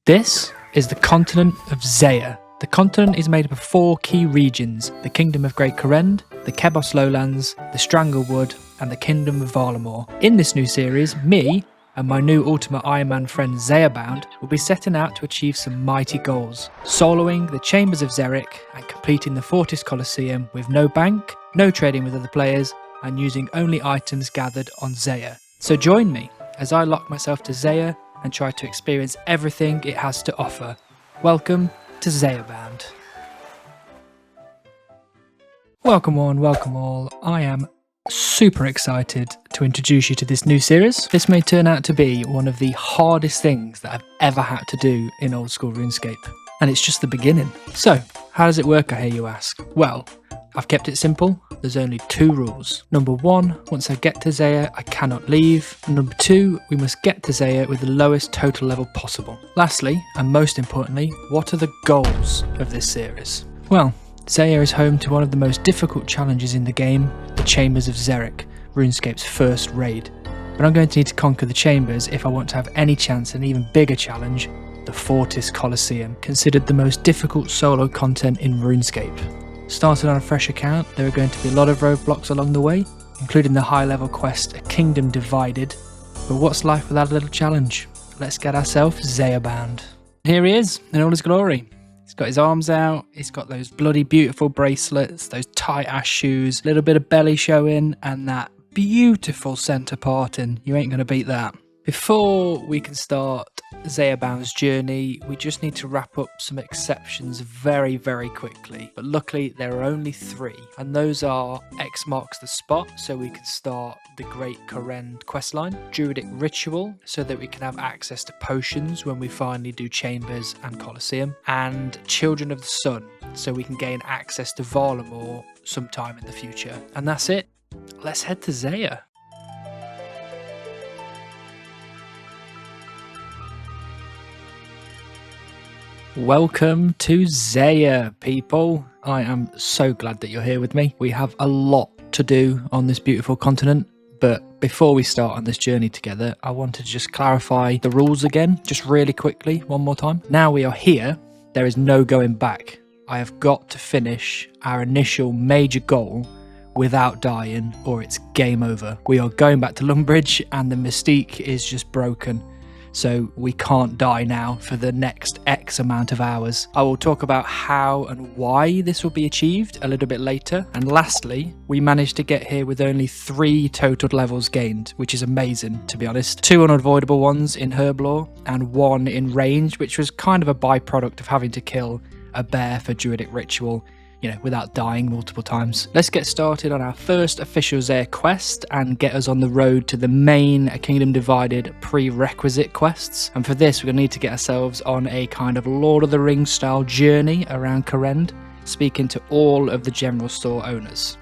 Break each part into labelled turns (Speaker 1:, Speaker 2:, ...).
Speaker 1: This is the continent of Zeah. The continent is made up of 4 key regions: the Kingdom of Great Korend, the Kebos Lowlands, the Stranglewood, and the Kingdom of Varlamore. In this new series, me and my new Ultimate Iron Man friend Zeahbound will be setting out to achieve some mighty goals, soloing the Chambers of Xeric and completing the Fortis Colosseum with no bank, no trading with other players, and using only items gathered on Zeah. So join me as I lock myself to Zeah and try to experience everything it has to offer. Welcome to Zeahbound. Welcome on, welcome all. I am super excited to introduce you to this new series. This may turn out to be one of the hardest things that I've ever had to do in Old School Runescape. And it's just the beginning. So, how does it work, I hear you ask? Well, I've kept it simple. There's only 2 rules. Number 1, once I get to Zeah, I cannot leave. And number 2, we must get to Zeah with the lowest total level possible. Lastly, and most importantly, what are the goals of this series? Well, Zeah is home to one of the most difficult challenges in the game, the Chambers of Xeric, RuneScape's first raid. But I'm going to need to conquer the Chambers if I want to have any chance at an even bigger challenge, the Fortis Colosseum, considered the most difficult solo content in RuneScape. Starting on a fresh account, there are going to be a lot of roadblocks along the way, including the high level quest, A Kingdom Divided. But what's life without a little challenge? Let's get ourselves Zeahbound. Here he is, in all his glory. He's got his arms out, he's got those bloody beautiful bracelets, those tight ass shoes, a little bit of belly showing, and that beautiful centre parting. You ain't going to beat that. Before we can start Zeahbound's journey, we just need to wrap up some exceptions very, very quickly. But luckily, there are only 3, and those are X marks the spot, so we can start the Great Korend questline, Druidic Ritual, so that we can have access to potions when we finally do Chambers and Colosseum, and Children of the Sun, so we can gain access to Varlamore sometime in the future. And that's it. Let's head to Zeah. Welcome to Zeah, people. I am so glad that you're here with me. We have a lot to do on this beautiful continent, but before we start on this journey together, I want to just clarify the rules again, just really quickly, one more time. Now we are here, there is no going back. I have got to finish our initial major goal without dying, or it's game over. We are going back to Lumbridge, and the mystique is just broken. So we can't die now for the next X amount of hours. I will talk about how and why this will be achieved a little bit later. And lastly, we managed to get here with only 3 total levels gained, which is amazing, to be honest. 2 unavoidable ones in Herblore and 1 in range, which was kind of a byproduct of having to kill a bear for Druidic Ritual, you know, without dying multiple times. Let's get started on our first official Zeah quest and get us on the road to the main A Kingdom Divided prerequisite quests. And for this, we're going to need to get ourselves on a kind of Lord of the Rings style journey around Korend, speaking to all of the general store owners.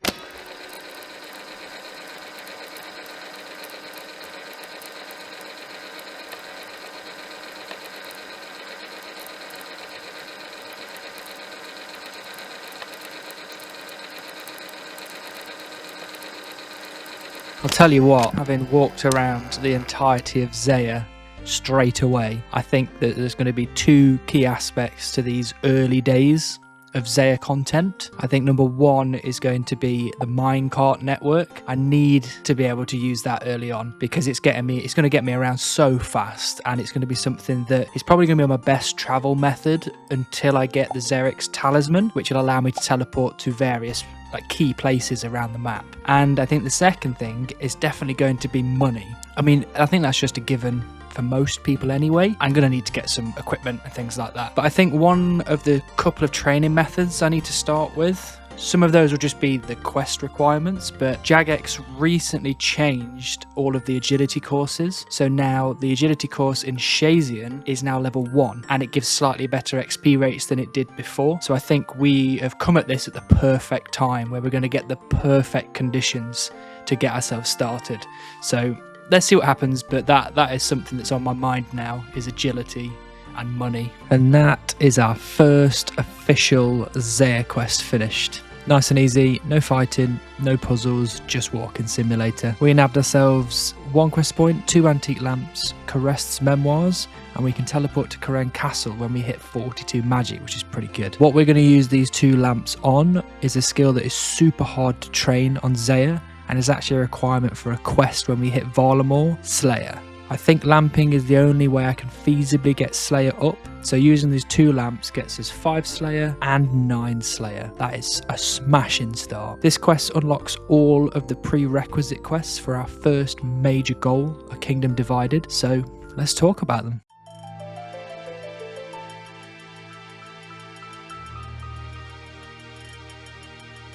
Speaker 1: I'll tell you what, having walked around the entirety of Zeah straight away, I think that there's going to be 2 key aspects to these early days of Zeah content. I think number 1 is going to be the minecart network. I need to be able to use that early on because it's going to get me around so fast, and it's going to be something that is probably going to be my best travel method until I get the Xeric's talisman, which will allow me to teleport to various key places around the map. And I think the second thing is definitely going to be money. I mean, I think that's just a given for most people anyway. I'm going to need to get some equipment and things like that. But I think one of the couple of training methods I need to start with, some of those will just be the quest requirements, but Jagex recently changed all of the agility courses. So now the agility course in Shazian is now level 1, and it gives slightly better XP rates than it did before. So I think we have come at this at the perfect time where we're going to get the perfect conditions to get ourselves started. So let's see what happens, but that is something that's on my mind now, is agility and money. And that is our first official Zeah quest finished. Nice and easy, no fighting, no puzzles, just walking simulator. We nabbed ourselves 1 quest point, 2 antique lamps, Carest's memoirs, and we can teleport to Karen Castle when we hit 42 magic, which is pretty good. What we're going to use these 2 lamps on is a skill that is super hard to train on Zeah, and is actually a requirement for a quest when we hit Varlamore, Slayer. I think lamping is the only way I can feasibly get Slayer up, so using these 2 lamps gets us 5 Slayer and 9 Slayer. That is a smashing start. This quest unlocks all of the prerequisite quests for our first major goal, a Kingdom Divided, so let's talk about them.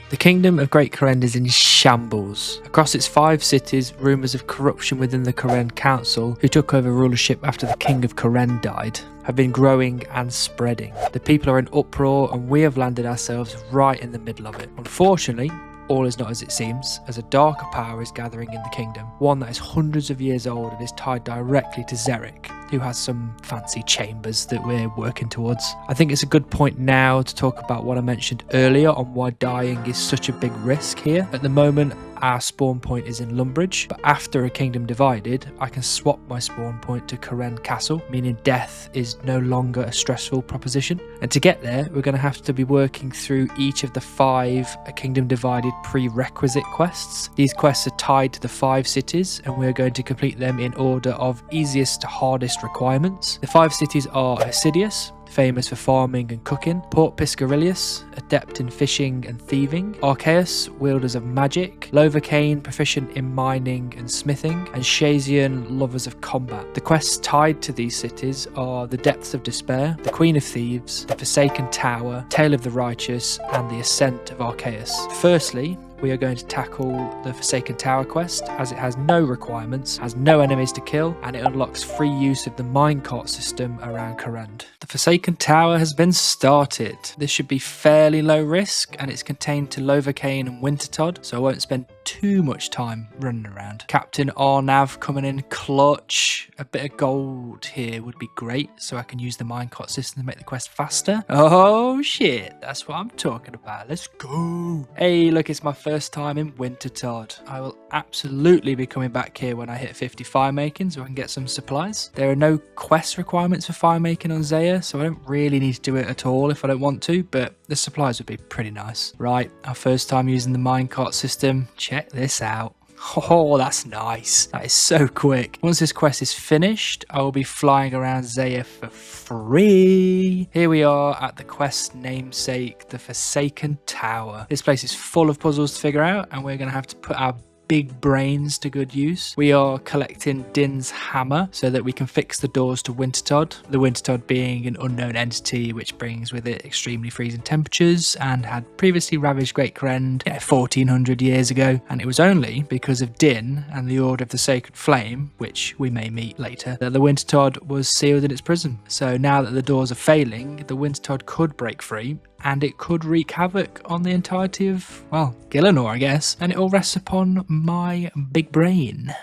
Speaker 1: The Kingdom of Great Karen is in shambles. Across its 5 cities, rumours of corruption within the Karen Council, who took over rulership after the King of Karen died, have been growing and spreading. The people are in uproar and we have landed ourselves right in the middle of it. Unfortunately, all is not as it seems, as a darker power is gathering in the kingdom, one that is hundreds of years old and is tied directly to Xeric, who has some fancy chambers that we're working towards. I think it's a good point now to talk about what I mentioned earlier on why dying is such a big risk here. At the moment, our spawn point is in Lumbridge, but after a Kingdom Divided, I can swap my spawn point to Karen Castle, meaning death is no longer a stressful proposition. And to get there, we're going to have to be working through each of the 5 Kingdom Divided prerequisite quests. These quests are tied to the 5 cities, and we're going to complete them in order of easiest to hardest requirements. The 5 cities are Hesidius, famous for farming and cooking, Port Piscarilius, adept in fishing and thieving, Arceus, wielders of magic, Lovacane, proficient in mining and smithing, and Shazian, lovers of combat. The quests tied to these cities are the Depths of Despair, the Queen of Thieves, the Forsaken Tower, Tale of the Righteous, and the Ascent of Arceus. Firstly, we are going to tackle the Forsaken Tower quest, as it has no requirements, has no enemies to kill, and it unlocks free use of the minecart system around Karand. The Forsaken Tower has been started. This should be fairly low risk, and it's contained to Lovacane and Wintertodd, so I won't spend too much time running around. Captain Arnav coming in clutch. A bit of gold here would be great, so I can use the minecart system to make the quest faster. Oh shit, that's what I'm talking about. Let's go. Hey, look, it's my first time in Wintertodd. I will absolutely be coming back here when I hit 50 fire making, so I can get some supplies. There are no quest requirements for fire making on Zeah, so I don't really need to do it at all if I don't want to, but the supplies would be pretty nice. Right, our first time using the minecart system. Check this out. Oh, that's nice. That is so quick. Once this quest is finished, I will be flying around Zeah for free. Here we are at the quest namesake, the Forsaken Tower. This place is full of puzzles to figure out, and we're going to have to put our big brains to good use. We are collecting Din's hammer so that we can fix the doors to Wintertodd. The Wintertodd being an unknown entity which brings with it extremely freezing temperatures and had previously ravaged Great Krend 1400 years ago, and it was only because of Din and the Order of the Sacred Flame, which we may meet later, that the Wintertodd was sealed in its prison. So now that the doors are failing, the Wintertodd could break free, and it could wreak havoc on the entirety of, well, Gielinor, I guess, and it all rests upon my big brain.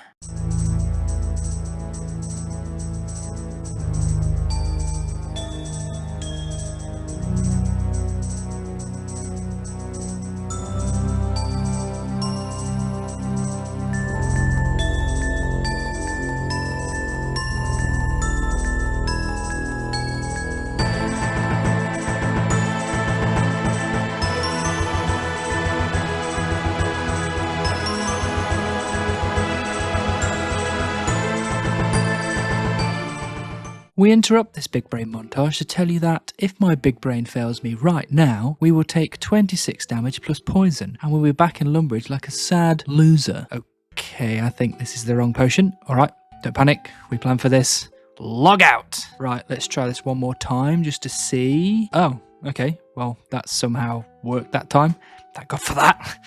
Speaker 1: We interrupt this big brain montage to tell you that if my big brain fails me right now, we will take 26 damage plus poison, and we'll be back in Lumbridge like a sad loser. Okay, I think this is the wrong potion. Alright, don't panic, we plan for this. Log out! Right, let's try this one more time just to see. Oh, okay, well, that somehow worked that time. Thank God for that.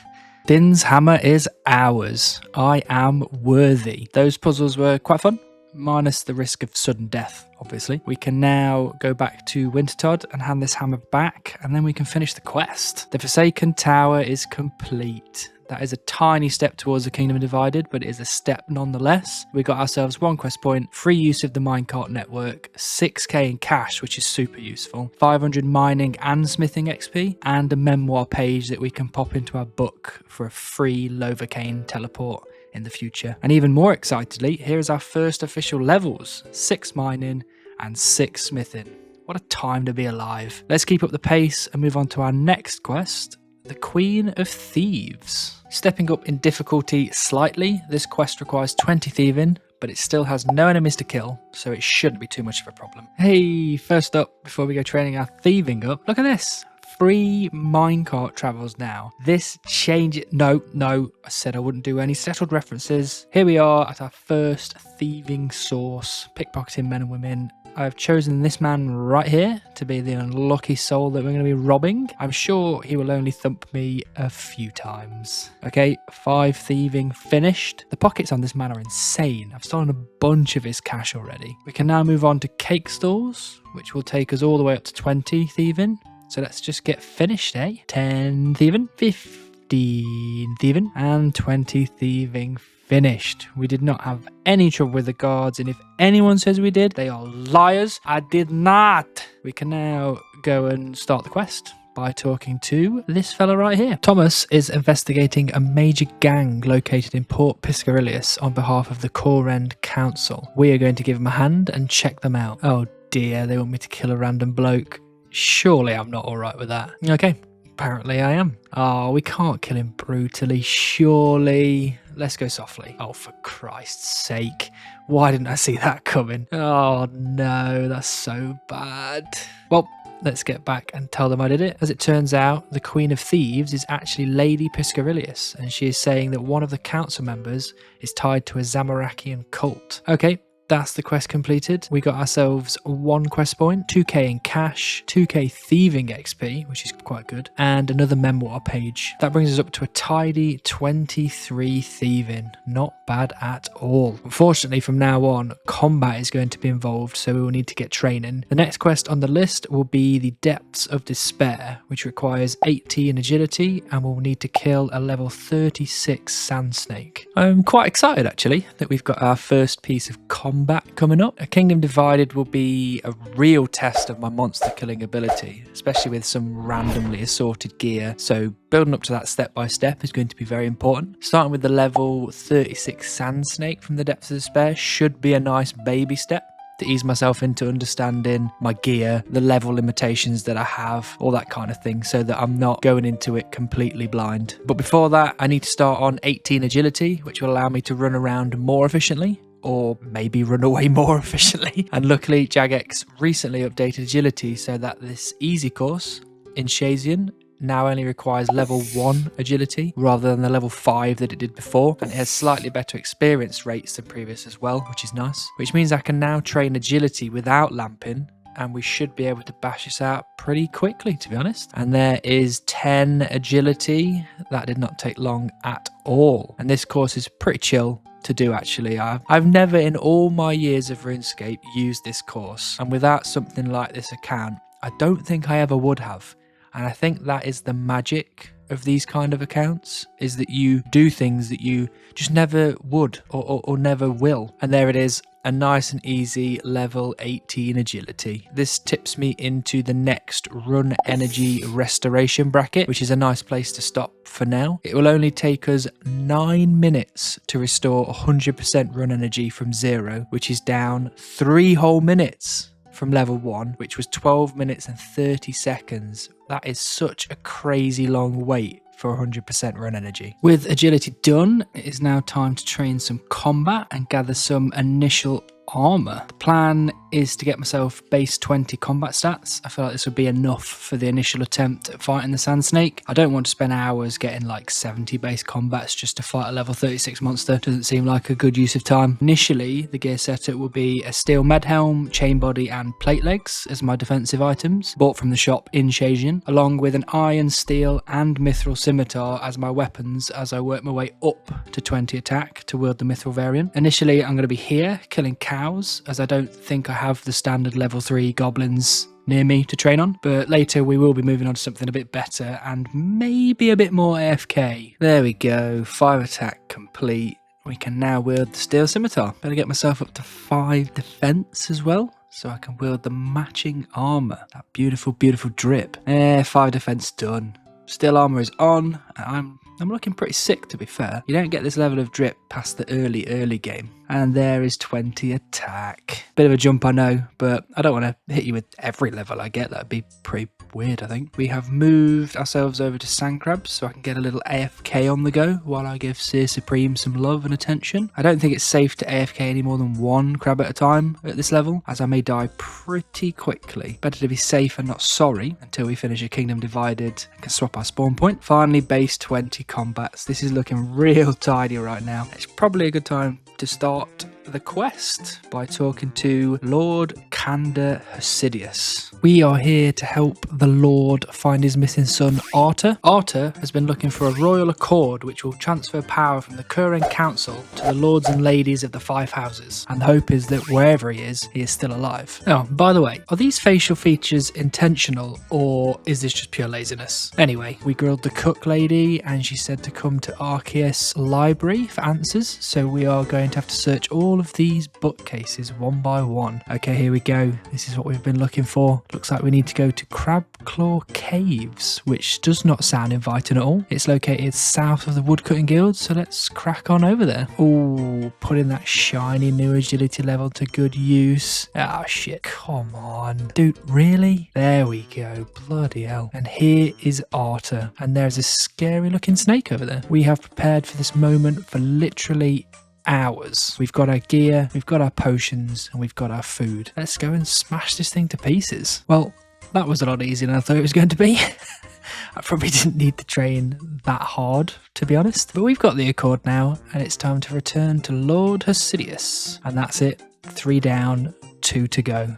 Speaker 1: Din's hammer is ours. I am worthy. Those puzzles were quite fun. Minus the risk of sudden death, obviously. We can now go back to Wintertodd and hand this hammer back, and then we can finish the quest. The Forsaken Tower is complete. That is a tiny step towards the Kingdom Divided, but it is a step nonetheless. We got ourselves 1 quest point, free use of the minecart network, 6k in cash, which is super useful, 500 mining and smithing XP, and a memoir page that we can pop into our book for a free Lovacane teleport in the future. And even more excitedly, here is our first official levels: 6 mining and 6 smithing. What a time to be alive. Let's keep up the pace and move on to our next quest, the Queen of Thieves. Stepping up in difficulty slightly, this quest requires 20 thieving, but it still has no enemies to kill, so it shouldn't be too much of a problem. Hey, first up, before we go training our thieving up, look at this. Free minecart travels now. This changes... No, I said I wouldn't do any settled references. Here we are at our first thieving source, pickpocketing men and women. I've chosen this man right here to be the unlucky soul that we're going to be robbing. I'm sure he will only thump me a few times. Okay, 5 thieving finished. The pockets on this man are insane. I've stolen a bunch of his cash already. We can now move on to cake stalls, which will take us all the way up to 20 thieving. So let's just get finished, eh? 10 thieving, 15 thieving, and 20 thieving finished. We did not have any trouble with the guards, and if anyone says we did, they are liars. I did not. We can now go and start the quest by talking to this fella right here. Thomas is investigating a major gang located in Port Piscarilius on behalf of the Corend Council. We are going to give him a hand and check them out. Oh dear, they want me to kill a random bloke. Surely I'm not alright with that. Okay, apparently I am. Oh, we can't kill him brutally, surely. Let's go softly. Oh, for Christ's sake. Why didn't I see that coming? Oh no, that's so bad. Well, let's get back and tell them I did it. As it turns out, the Queen of Thieves is actually Lady Piscarilius, and she is saying that one of the council members is tied to a Zamorakian cult. Okay, that's the quest completed. We got ourselves 1 quest point, 2k in cash, 2k thieving XP, which is quite good, and another memoir page. That brings us up to a tidy 23 thieving. Not bad at all. Unfortunately, from now on, combat is going to be involved, so we will need to get training. The next quest on the list will be the Depths of Despair, which requires 18 agility, and we'll need to kill a level 36 sand snake. I'm quite excited, actually, that we've got our first piece of combat coming up. A Kingdom Divided will be a real test of my monster killing ability, especially with some randomly assorted gear. So building up to that step by step is going to be very important. Starting with the level 36 sand snake from the Depths of Despair should be a nice baby step to ease myself into understanding my gear, the level limitations that I have, all that kind of thing, so that I'm not going into it completely blind. But before that, I need to start on 18 agility, which will allow me to run around more efficiently, or maybe run away more efficiently. And luckily, Jagex recently updated agility so that this easy course in Shazian now only requires level 1 agility rather than the level 5 that it did before, and it has slightly better experience rates than previous as well, which is nice. Which means I can now train agility without lamping, and we should be able to bash this out pretty quickly, to be honest. And there is 10 agility. That did not take long at all, and this course is pretty chill to do, actually. I've never in all my years of RuneScape used this course, and without something like this account, I don't think I ever would have. And I think that is the magic of these kind of accounts, is that you do things that you just never would or never will. And there it is, a nice and easy level 18 agility. This tips me into the next run energy restoration bracket, which is a nice place to stop for now. It will only take us 9 minutes to restore 100% run energy from 0, which is down 3 whole minutes from level 1, which was 12 minutes and 30 seconds. That is such a crazy long wait for 100% run energy. With agility done, it is now time to train some combat and gather some initial armor. The plan is to get myself base 20 combat stats. I feel like this would be enough for the initial attempt at fighting the Sand Snake. I don't want to spend hours getting like 70 base combats just to fight a level 36 monster. Doesn't seem like a good use of time. Initially, the gear setup will be a steel med helm, chain body and plate legs as my defensive items, bought from the shop in Shazian, along with an iron, steel and mithril scimitar as my weapons as I work my way up to 20 attack to wield the mithril variant. Initially, I'm going to be here killing cows, as I don't think I have the standard level 3 goblins near me to train on, but later we will be moving on to something a bit better and maybe a bit more AFK. There we go, 5 attack complete. We can now wield the steel scimitar. Better get myself up to 5 defense as well, so I can wield the matching armor. That beautiful, beautiful drip. 5 defense done. Steel armor is on. I'm I'm looking pretty sick, to be fair. You don't get this level of drip past the early game. And there is 20 attack. Bit of a jump, I know, but I don't want to hit you with every level I get. That'd be pretty weird, I think. We have moved ourselves over to sand crabs so I can get a little AFK on the go while I give Seer Supreme some love and attention. I don't think it's safe to AFK any more than one crab at a time at this level, as I may die pretty quickly. Better to be safe and not sorry until we finish a Kingdom Divided and can swap our spawn point. Finally, base 20 combats. This is looking real tidy right now. It's probably a good time to start the quest by talking to Lord Kanda Hasidius. We are here to help the Lord find his missing son Arta. Arta has been looking for a royal accord which will transfer power from the Curran Council to the lords and ladies of the Five Houses, and the hope is that wherever he is still alive. Oh, by the way, are these facial features intentional or is this just pure laziness? Anyway, we grilled the cook lady and she said to come to Arceus library for answers, so we are going to have to search all of these bookcases one by one. Okay, here we go. This is what we've been looking for. Looks like we need to go to Crabclaw Caves, which does not sound inviting at all. It's located south of the Woodcutting Guild, so let's crack on over there. Oh, putting that shiny new agility level to good use. Ah, shit. Come on. Dude, really? There we go. Bloody hell. And here is Arta, and there's a scary looking snake over there. We have prepared for this moment for literally hours. We've got our gear, we've got our potions, and we've got our food. Let's go and smash this thing to pieces. Well, that was a lot easier than I thought it was going to be. I probably didn't need to train that hard, to be honest. But we've got the Accord now, and it's time to return to Lord Hasidius. And that's it. 3 down, 2 to go.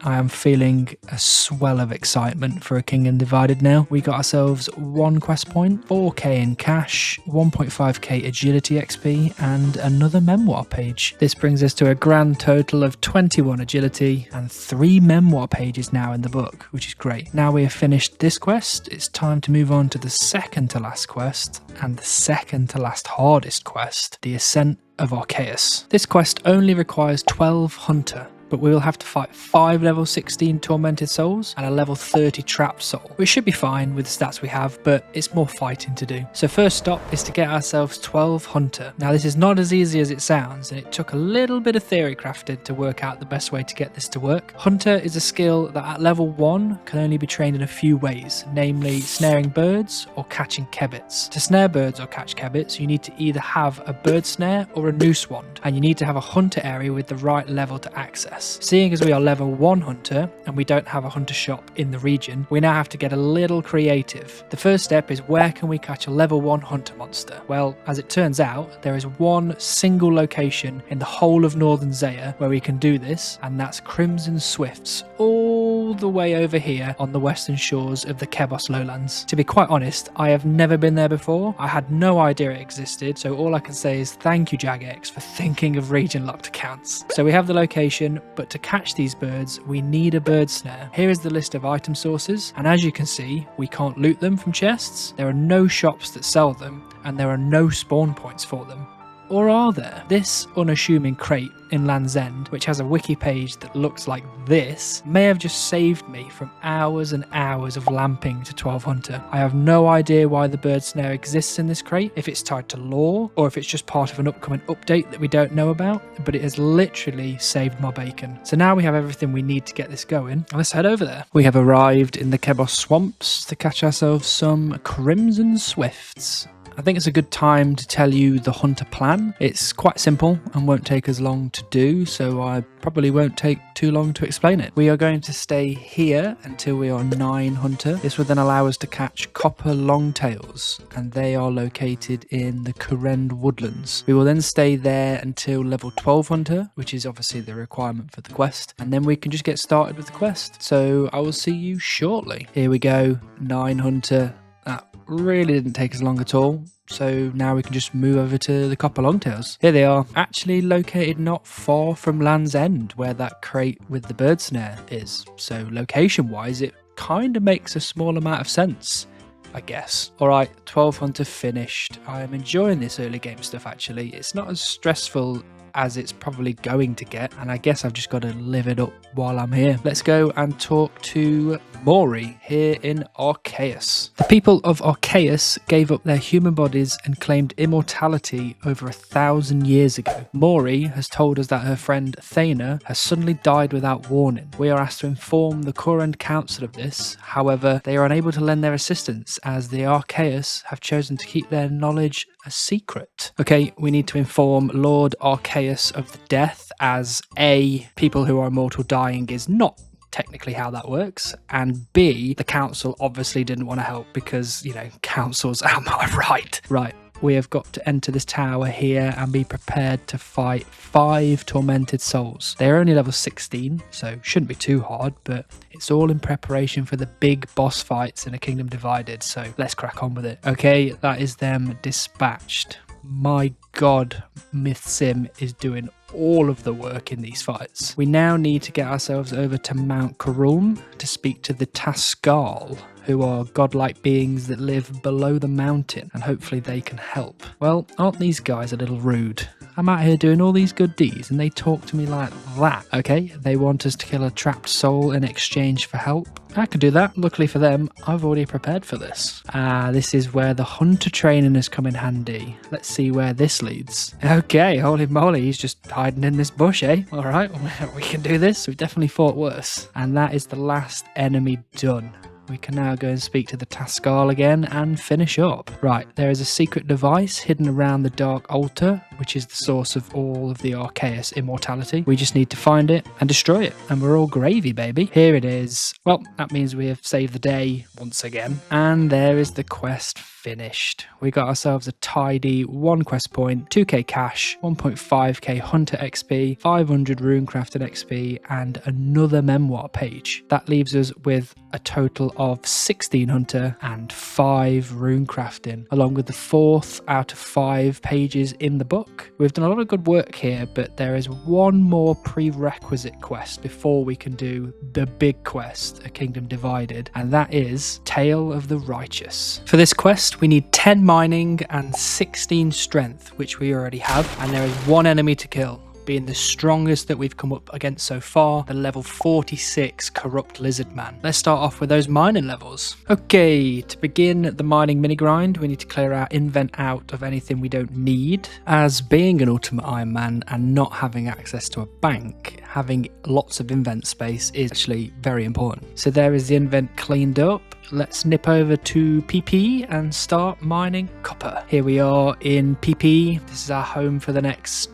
Speaker 1: I am feeling a swell of excitement for a Kingdom Divided now. We got ourselves 1 quest point, 4k in cash, 1.5k agility XP, and another memoir page. This brings us to a grand total of 21 agility and 3 memoir pages now in the book, which is great. Now we have finished this quest, it's time to move on to the second to last quest and the second to last hardest quest, the Ascent of Arceus. This quest only requires 12 hunter, but we will have to fight 5 level 16 tormented souls and a level 30 trapped soul, which should be fine with the stats we have, but it's more fighting to do. So first stop is to get ourselves 12 hunter. Now this is not as easy as it sounds, and it took a little bit of theory crafted to work out the best way to get this to work. Hunter is a skill that at level 1 can only be trained in a few ways, namely snaring birds or catching kebbits. To snare birds or catch kebbits, you need to either have a bird snare or a noose wand, and you need to have a hunter area with the right level to access. Seeing as we are level 1 hunter and we don't have a hunter shop in the region, we now have to get a little creative. The first step is, where can we catch a level 1 hunter monster? Well, as it turns out, there is one single location in the whole of Northern Zeah where we can do this, and that's Crimson Swifts, all the way over here on the western shores of the Kebos lowlands. To be quite honest, I have never been there before. I had no idea it existed, so all I can say is thank you, Jagex, for thinking of region locked accounts. So we have the location, but to catch these birds, we need a bird snare. Here is the list of item sources, and as you can see, we can't loot them from chests. There are no shops that sell them, and there are no spawn points for them. Or are there? This unassuming crate in Land's End, which has a wiki page that looks like this, may have just saved me from hours and hours of lamping to 12 hunter. I have no idea why the bird snare exists in this crate, if it's tied to lore, or if it's just part of an upcoming update that we don't know about, but it has literally saved my bacon. So now we have everything we need to get this going. Let's head over there. We have arrived in the Kebos swamps to catch ourselves some Crimson Swifts. I think it's a good time to tell you the hunter plan. It's quite simple and won't take us long to do, so I probably won't take too long to explain it. We are going to stay here until we are 9 hunter. This will then allow us to catch copper longtails, and they are located in the Kurend woodlands. We will then stay there until level 12 hunter, which is obviously the requirement for the quest, and then we can just get started with the quest. So I will see you shortly. Here we go, 9 hunter. That really didn't take us long at all. So now we can just move over to the copper longtails. Here they are, actually located not far from Land's End, where that crate with the bird snare is. So location wise, it kind of makes a small amount of sense, I guess. Alright, 12 hunter finished. I am enjoying this early game stuff actually. It's not as stressful as it's probably going to get, and I guess I've just got to live it up while I'm here. Let's go and talk to Mori here in Arceus. The people of Arceus gave up their human bodies and claimed immortality over 1,000 years ago. Mori has told us that her friend Thana has suddenly died without warning. We are asked to inform the current council of this, however they are unable to lend their assistance as the Arceus have chosen to keep their knowledge a secret. Okay, we need to inform Lord Arceus of the death, as A, people who are immortal dying is not technically how that works, and B, the council obviously didn't want to help because, you know, councils, am I right? Right. We have got to enter this tower here and be prepared to fight 5 tormented souls. They're only level 16, so shouldn't be too hard, but it's all in preparation for the big boss fights in A Kingdom Divided, so let's crack on with it. Okay, that is them dispatched. My god, Myth Sim is doing all of the work in these fights. We now need to get ourselves over to Mount Karulm to speak to the TheSkulled, who are godlike beings that live below the mountain, and hopefully they can help. Well, aren't these guys a little rude? I'm out here doing all these good deeds and they talk to me like that. Okay, they want us to kill a trapped soul in exchange for help. I could do that. Luckily for them, I've already prepared for this. This is where the hunter training has come in handy. Let's see where this leads. Okay, holy moly, he's just hiding in this bush, eh? All right, we can do this. We've definitely fought worse. And that is the last enemy done. We can now go and speak to the TheSkulled again and finish up. Right, there is a secret device hidden around the Dark Altar, which is the source of all of the Arceus immortality. We just need to find it and destroy it, and we're all gravy, baby. Here it is. Well, that means we have saved the day once again. And there is the quest finished. We got ourselves a tidy 1 quest point, 2k cash, 1.5k hunter XP, 500 runecrafted XP, and another memoir page. That leaves us with a total of 16 hunter and 5 runecrafting, along with the 4th out of 5 pages in the book. We've done a lot of good work here, but there is one more prerequisite quest before we can do the big quest, A Kingdom Divided, and that is Tale of the Righteous. For this quest, we need 10 mining and 16 strength, which we already have, and there is 1 enemy to kill, being the strongest that we've come up against so far, the level 46 Corrupt Lizard Man. Let's start off with those mining levels. Okay, to begin the mining mini grind, we need to clear our invent out of anything we don't need. As being an Ultimate Iron Man and not having access to a bank, having lots of invent space is actually very important. So there is the invent cleaned up. Let's nip over to PP and start mining copper. Here we are in PP. This is our home for the next,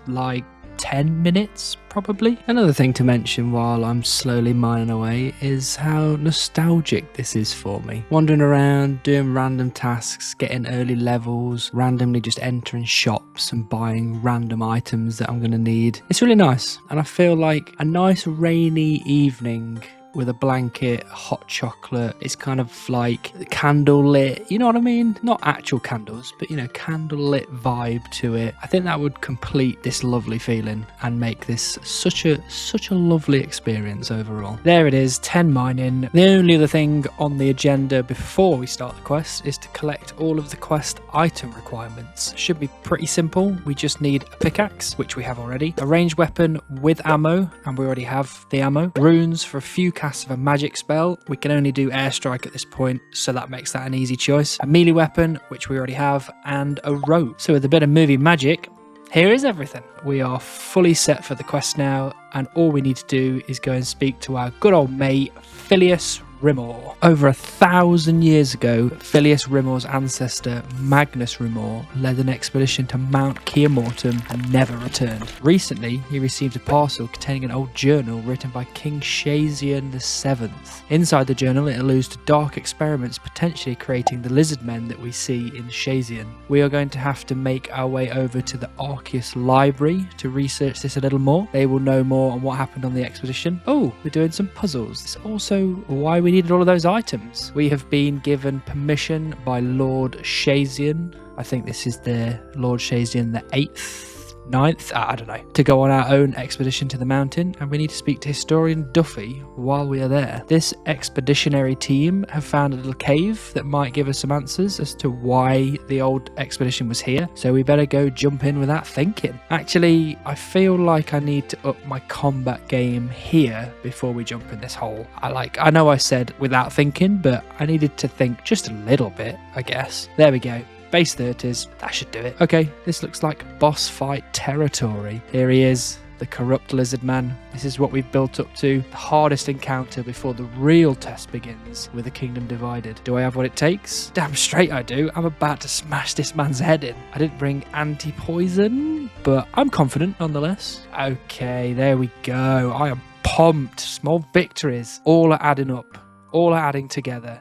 Speaker 1: 10 minutes probably. Another thing to mention while I'm slowly mining away is how nostalgic this is for me. Wandering around, doing random tasks, getting early levels, randomly just entering shops and buying random items that I'm going to need. It's really nice, and I feel like a nice rainy evening with a blanket, hot chocolate. It's kind of like candle lit, you know what I mean? Not actual candles, but candle lit vibe to it. I think that would complete this lovely feeling and make this such a lovely experience overall. There it is, 10 mining. The only other thing on the agenda before we start the quest is to collect all of the quest item requirements. Should be pretty simple. We just need a pickaxe, which we have already, a ranged weapon with ammo, and we already have the ammo, runes for a few casts of a magic spell. We can only do airstrike at this point, so that makes that an easy choice. A melee weapon, which we already have, and a rope. So with a bit of movie magic, here is everything. We are fully set for the quest now, and all we need to do is go and speak to our good old mate, Phileas Rimor. Over 1,000 years ago, Phileas Rimor's ancestor, Magnus Rimor, led an expedition to Mount Keamortum and never returned. Recently, he received a parcel containing an old journal written by King Shazian VII. Inside the journal, it alludes to dark experiments potentially creating the lizard men that we see in Shazian. We are going to have to make our way over to the Arceus Library to research this a little more. They will know more on what happened on the expedition. Oh, we're doing some puzzles. It's also why we needed all of those items. We have been given permission by Lord Shazian. I think this is the Lord Shazian the 8th. 9th, I don't know, to go on our own expedition to the mountain, and we need to speak to historian Duffy while we are there. This expeditionary team have found a little cave that might give us some answers as to why the old expedition was here, so we better go jump in without thinking. Actually, I feel like I need to up my combat game here before we jump in this hole. I know I said without thinking, but I needed to think just a little bit, I guess. There we go. Base 30s, that should do it. Okay, this looks like boss fight territory. Here he is, the corrupt lizard man. This is what we've built up to. The hardest encounter before the real test begins with the kingdom divided. Do I have what it takes? Damn straight I do. I'm about to smash this man's head in. I didn't bring anti-poison, but I'm confident nonetheless. Okay, there we go. I am pumped. Small victories. All are adding up. All are adding together.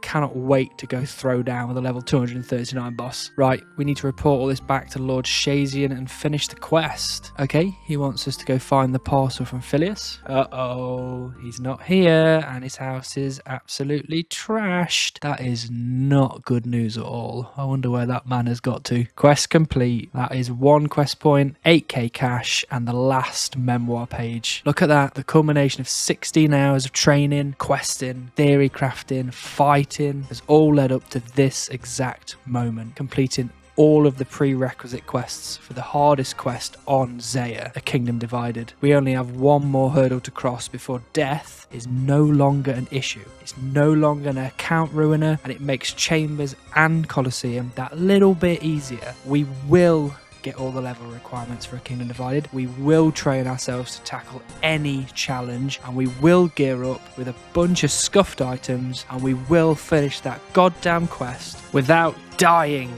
Speaker 1: Cannot wait to go throw down with a level 239 boss. Right, we need to report all this back to Lord Shazian and finish the quest. Okay, he wants us to go find the parcel from Phileas. Uh-oh, he's not here and his house is absolutely trashed. That is not good news at all. I wonder where that man has got to. Quest complete. That is 1 quest point, 8k cash, and the last memoir page. Look at that, the culmination of 16 hours of training, questing, theory crafting, fighting, has all led up to this exact moment, completing all of the prerequisite quests for the hardest quest on Zeah, a kingdom divided. We only have one more hurdle to cross before death is no longer an issue. It's no longer an account ruiner, and it makes Chambers and Colosseum that little bit easier. We will get all the level requirements for a kingdom divided. We will train ourselves to tackle any challenge, and we will gear up with a bunch of scuffed items, and we will finish that goddamn quest without dying.